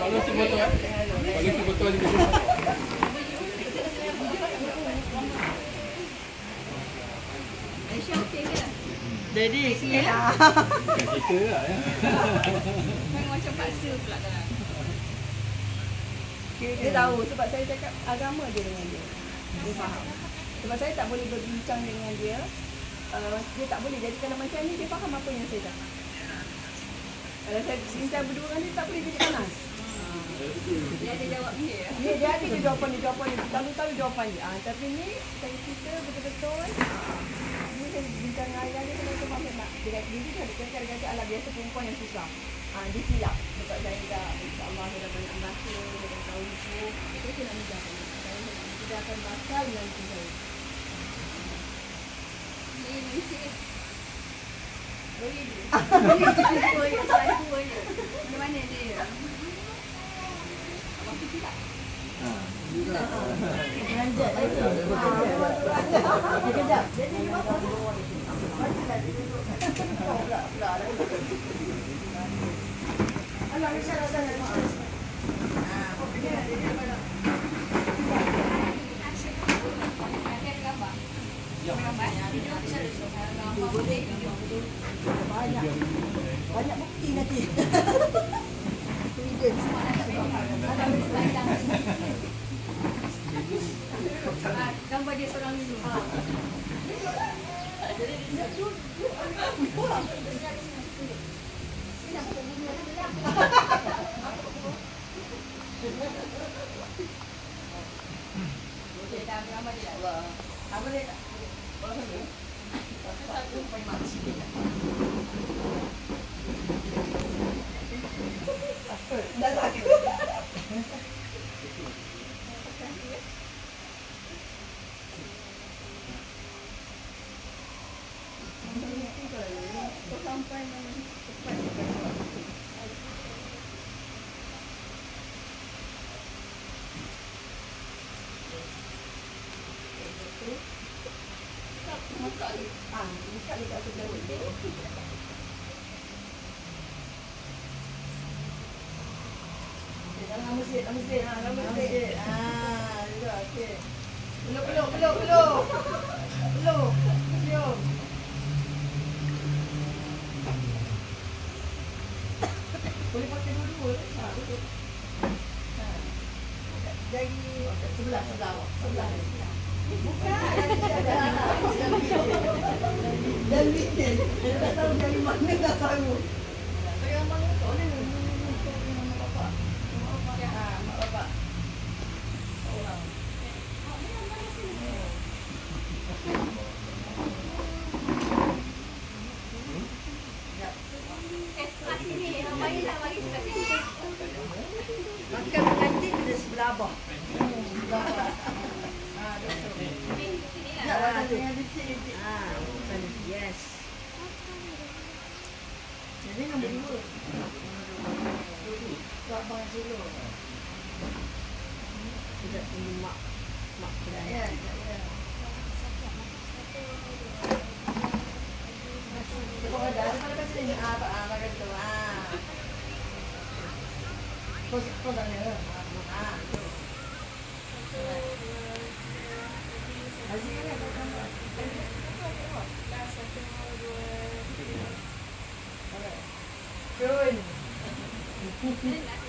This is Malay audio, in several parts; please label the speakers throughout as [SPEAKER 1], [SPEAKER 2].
[SPEAKER 1] Kalau si betul kan? Kalau si betul juga.
[SPEAKER 2] Aisyah okey ke?
[SPEAKER 3] Jadi
[SPEAKER 2] Okey lah.
[SPEAKER 1] Kita lah ya.
[SPEAKER 2] Memang macam paksa pula dah.
[SPEAKER 4] Dia tahu sebab saya cakap agama dia dengan dia. Dia faham. Sebab saya tak boleh berbincang dengan dia. Dia tak boleh. Jadi kalau macam ni dia faham apa yang saya cakap. Kalau saya bincang berdua dengan dia tak boleh jadi panas.
[SPEAKER 2] Dia ada jawab dia.
[SPEAKER 4] Dia ada je jawapan dia. Tahu jawapan dia. Tapi ni saya cerita betul-betul. Ni saya bincang dengan ayah dia kalau faham tak. Dia kata alah biasa perempuan yang susah. Dia silap. Sebab saya dah insyaAllah saya dah banyak baca. Saya dah tahu hukum. Saya nak menjaga. Saya akan bakal nanti saya.
[SPEAKER 2] Ni Malaysia.
[SPEAKER 4] Boleh dia.
[SPEAKER 2] Tua je, selalu tua je. Macam mana dia? Abang tu silap.
[SPEAKER 4] Lanjut lagi. Kejap. Jadi ni apa? Alah, Aisyah dah sana. Banyak bukti nanti.
[SPEAKER 2] Gambar dia seorang dulu.
[SPEAKER 4] Jadi dia tu pulang.
[SPEAKER 2] Okey, dah gambar dia dah.
[SPEAKER 4] Apa dia tak? Kalau sana. Satu paling makcik. Dah tak. Sampai cepat. Buka ni. Buka ni kat sebelah ni. Dalam masjid. Dalam masjid. Juga okey. Peluk. Cium. Boleh pakai dua-dua. Betul. Dari sebelah. Bukan. Dan bikin. Dia tak tahu dari mana dah tahu. Saya abang tak boleh mak bapak. Mak bapak. Seorang. Makan kantin di sebelah abah. Yes. Jadi nombor 2. Kau abang dulu. Tidak tunggu mak ya. Oh, dah ada sini. Pakai tu. Kau dah ni. Hasilnya apa gambar? Jun.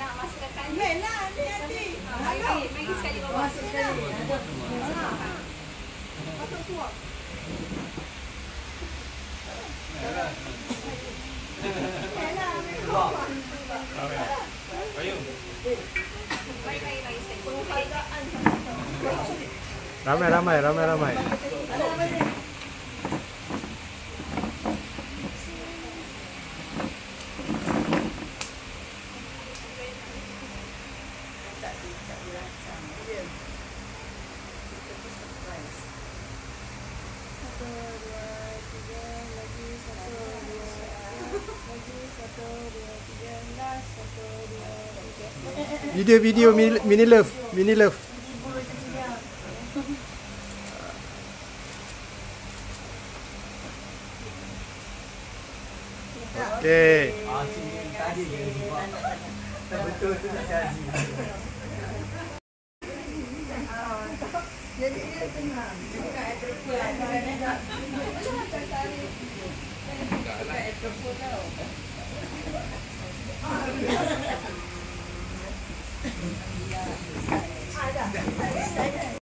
[SPEAKER 2] Nak masukkan kali.
[SPEAKER 4] Nak nanti.
[SPEAKER 2] Bagi sekali bawa.
[SPEAKER 4] Masuk sekali. Masuk suap.
[SPEAKER 1] Ramai. Video mini love.
[SPEAKER 3] Okey.
[SPEAKER 4] Jadi dia senang. Jadi kat Etropol ada. Macam tarik. Kat Etropol tau.